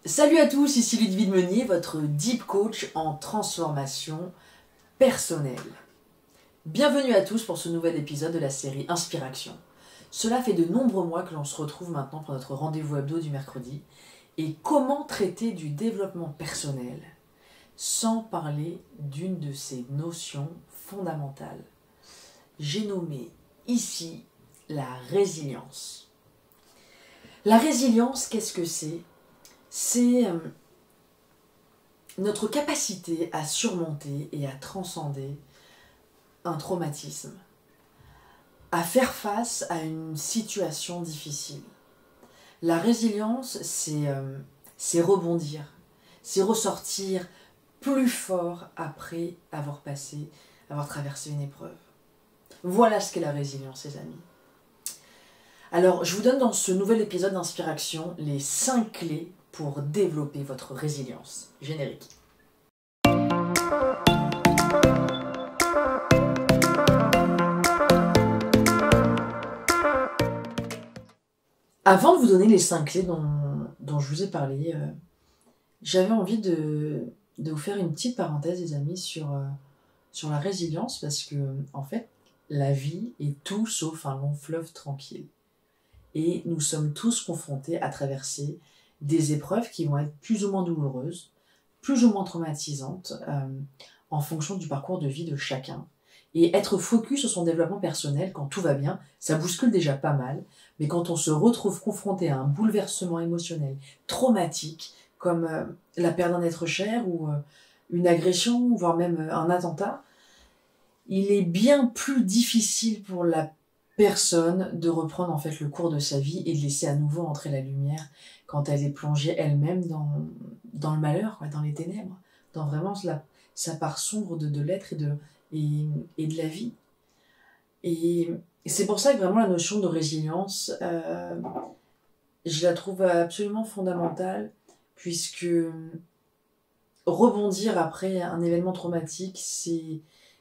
Salut à tous, ici Ludwig Meunier, votre Deep Coach en transformation personnelle. Bienvenue à tous pour ce nouvel épisode de la série Inspiration. Cela fait de nombreux mois que l'on se retrouve maintenant pour notre rendez-vous hebdo du mercredi. Et comment traiter du développement personnel sans parler d'une de ces notions fondamentales? J'ai nommé ici la résilience. La résilience, qu'est-ce que c'est? C'est notre capacité à surmonter et à transcender un traumatisme, à faire face à une situation difficile. La résilience, c'est rebondir, c'est ressortir plus fort après avoir traversé une épreuve. Voilà ce qu'est la résilience, les amis. Alors, je vous donne dans ce nouvel épisode d'Inspiration les 5 clés pour développer votre résilience. Générique. Avant de vous donner les 5 clés dont je vous ai parlé, j'avais envie de vous faire une petite parenthèse, les amis, sur la résilience, parce que, en fait, la vie est tout sauf un long fleuve tranquille. Et nous sommes tous confrontés à traverser des épreuves qui vont être plus ou moins douloureuses, plus ou moins traumatisantes, en fonction du parcours de vie de chacun. Et être focus sur son développement personnel quand tout va bien, ça bouscule déjà pas mal, mais quand on se retrouve confronté à un bouleversement émotionnel traumatique, comme la perte d'un être cher ou une agression, voire même un attentat, il est bien plus difficile pour la personne de reprendre en fait le cours de sa vie et de laisser à nouveau entrer la lumière quand elle est plongée elle-même dans le malheur, quoi, dans les ténèbres, dans vraiment sa part sombre de l'être et de la vie. Et c'est pour ça que vraiment la notion de résilience, je la trouve absolument fondamentale, puisque rebondir après un événement traumatique,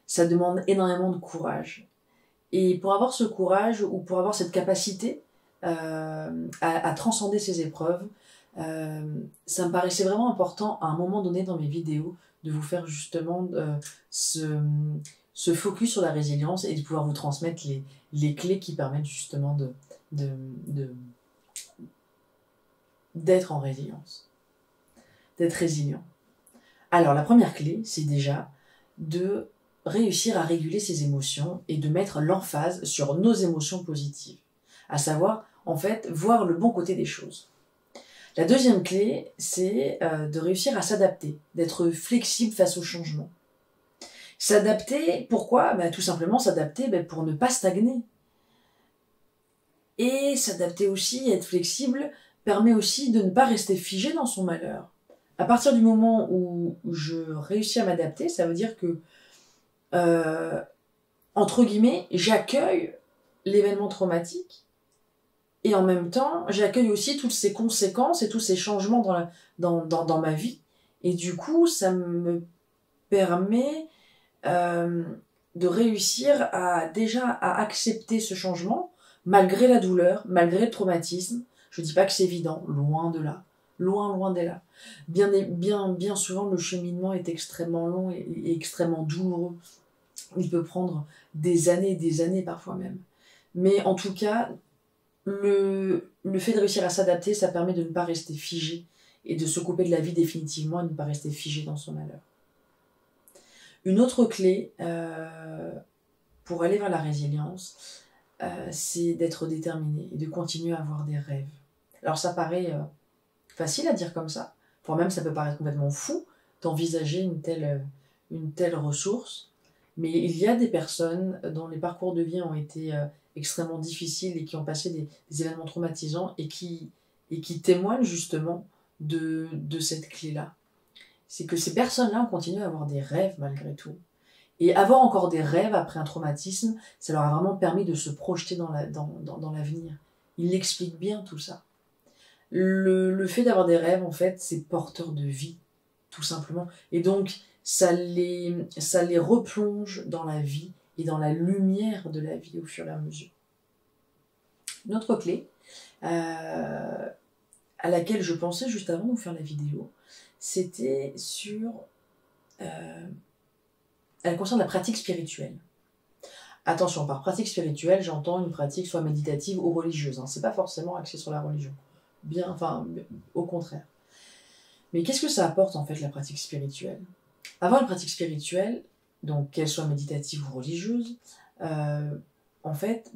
ça demande énormément de courage. Et pour avoir ce courage, ou pour avoir cette capacité à transcender ces épreuves, ça me paraissait vraiment important à un moment donné dans mes vidéos de vous faire justement ce focus sur la résilience et de pouvoir vous transmettre les clés qui permettent justement d'être en résilience, d'être résilient. Alors la première clé, c'est déjà de réussir à réguler ses émotions et de mettre l'emphase sur nos émotions positives. À savoir, en fait, voir le bon côté des choses. La deuxième clé, c'est de réussir à s'adapter, d'être flexible face au changement. S'adapter, pourquoi ? Tout simplement s'adapter pour ne pas stagner. Et s'adapter aussi, être flexible, permet aussi de ne pas rester figé dans son malheur. À partir du moment où je réussis à m'adapter, ça veut dire que entre guillemets, j'accueille l'événement traumatique et en même temps, j'accueille aussi toutes ces conséquences et tous ces changements dans ma vie. Et du coup, ça me permet de réussir à accepter ce changement malgré la douleur, malgré le traumatisme. Je ne dis pas que c'est évident, loin de là. Loin de là. Bien souvent, le cheminement est extrêmement long et extrêmement douloureux. Il peut prendre des années parfois même. Mais en tout cas, le fait de réussir à s'adapter, ça permet de ne pas rester figé et de se couper de la vie définitivement et de ne pas rester figé dans son malheur. Une autre clé pour aller vers la résilience, c'est d'être déterminé et de continuer à avoir des rêves. Alors ça paraît facile à dire comme ça, voire même ça peut paraître complètement fou d'envisager une telle ressource. Mais il y a des personnes dont les parcours de vie ont été extrêmement difficiles et qui ont passé des événements traumatisants et qui témoignent justement de cette clé-là. C'est que ces personnes-là ont continué à avoir des rêves malgré tout. Et avoir encore des rêves après un traumatisme, ça leur a vraiment permis de se projeter dans l'avenir. Ils l'expliquent bien tout ça. Le fait d'avoir des rêves, en fait, c'est porteur de vie, tout simplement. Et donc, ça les replonge dans la vie et dans la lumière de la vie au fur et à mesure. Une autre clé, à laquelle je pensais juste avant de vous faire la vidéo, c'était sur... elle concerne la pratique spirituelle. Attention, par pratique spirituelle, j'entends une pratique soit méditative ou religieuse. Hein. C'est pas forcément axé sur la religion. Bien, enfin, au contraire. Mais qu'est-ce que ça apporte en fait la pratique spirituelle? Avoir une pratique spirituelle, donc qu'elle soit méditative ou religieuse, en fait,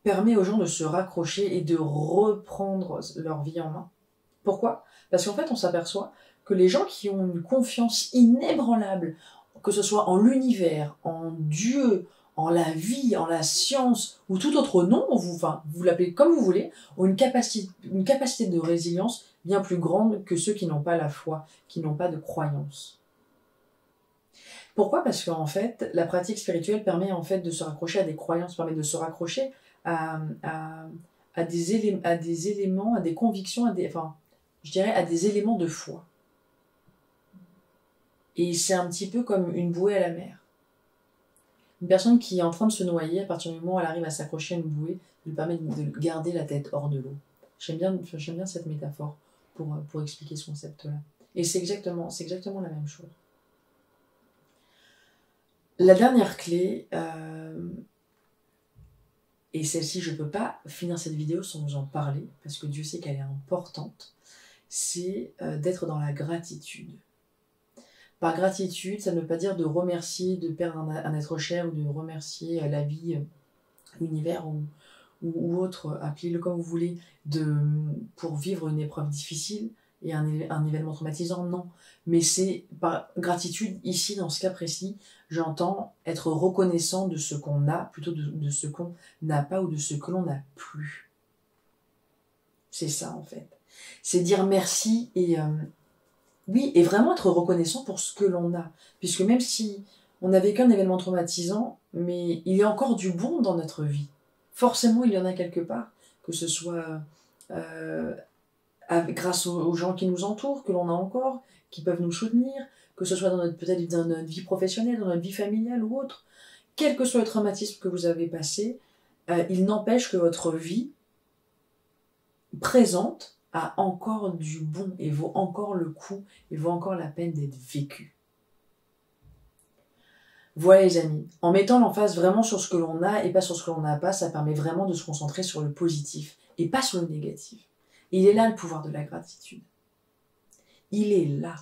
permet aux gens de se raccrocher et de reprendre leur vie en main. Pourquoi? Parce qu'en fait, on s'aperçoit que les gens qui ont une confiance inébranlable, que ce soit en l'univers, en Dieu, en la vie, en la science, ou tout autre nom, vous l'appelez comme vous voulez, ont une capacité de résilience bien plus grande que ceux qui n'ont pas la foi, qui n'ont pas de croyance. Pourquoi? Parce qu'en fait, la pratique spirituelle permet en fait de se raccrocher à des croyances, permet de se raccrocher à des éléments, à des convictions, je dirais à des éléments de foi. Et c'est un petit peu comme une bouée à la mer. Une personne qui est en train de se noyer, à partir du moment où elle arrive à s'accrocher à une bouée, lui permet de garder la tête hors de l'eau. J'aime bien cette métaphore pour expliquer ce concept-là. Et c'est exactement la même chose. La dernière clé, et celle-ci je ne peux pas finir cette vidéo sans vous en parler, parce que Dieu sait qu'elle est importante, c'est d'être dans la gratitude. Par gratitude, ça ne veut pas dire de remercier, de perdre un être cher, ou de remercier la vie, l'univers ou autre, appelez-le comme vous voulez, pour vivre une épreuve difficile et un événement traumatisant, non. Mais c'est par gratitude, ici, dans ce cas précis, j'entends être reconnaissant de ce qu'on a, plutôt de ce qu'on n'a pas ou de ce que l'on n'a plus. C'est ça, en fait. C'est dire merci et... oui, et vraiment être reconnaissant pour ce que l'on a. Puisque même si on a vécu un événement traumatisant, mais il y a encore du bon dans notre vie. Forcément, il y en a quelque part, que ce soit grâce aux gens qui nous entourent, que l'on a encore, qui peuvent nous soutenir, que ce soit peut-être dans notre vie professionnelle, dans notre vie familiale ou autre. Quel que soit le traumatisme que vous avez passé, il n'empêche que votre vie présente a encore du bon et vaut encore le coup et vaut encore la peine d'être vécu. Voilà les amis, en mettant l'emphase vraiment sur ce que l'on a et pas sur ce que l'on n'a pas, ça permet vraiment de se concentrer sur le positif et pas sur le négatif. Et il est là le pouvoir de la gratitude. Il est là.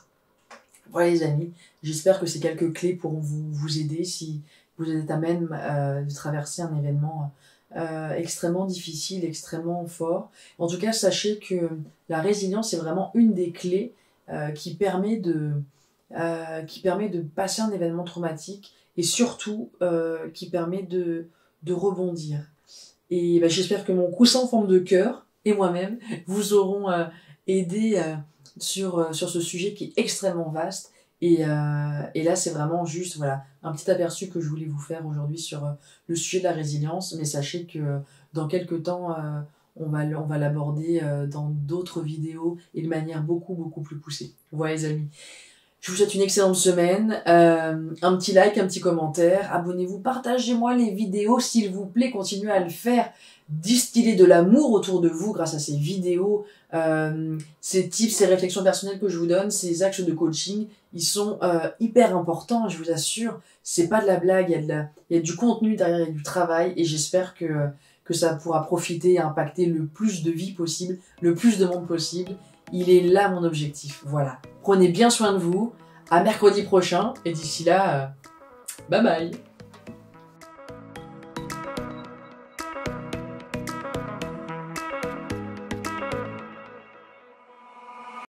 Voilà les amis, j'espère que ces quelques clés pourront vous aider si vous êtes à même de traverser un événement extrêmement difficile, extrêmement fort. En tout cas, sachez que la résilience est vraiment une des clés qui permet de passer un événement traumatique et surtout qui permet de rebondir. Et j'espère que mon coussin en forme de cœur et moi-même vous auront aidé sur ce sujet qui est extrêmement vaste. Et là, c'est vraiment juste voilà, un petit aperçu que je voulais vous faire aujourd'hui sur le sujet de la résilience. Mais sachez que dans quelques temps, on va l'aborder dans d'autres vidéos et de manière beaucoup plus poussée. Voilà les amis. Je vous souhaite une excellente semaine. Un petit like, un petit commentaire. Abonnez-vous, partagez-moi les vidéos s'il vous plaît. Continuez à le faire. Distiller de l'amour autour de vous grâce à ces vidéos, ces tips, ces réflexions personnelles que je vous donne, ces axes de coaching, ils sont hyper importants, je vous assure. C'est pas de la blague, il y a du contenu derrière, il y a du travail et j'espère que ça pourra profiter et impacter le plus de vies possible, le plus de monde possible. Il est là mon objectif, voilà. Prenez bien soin de vous, à mercredi prochain et d'ici là, bye bye.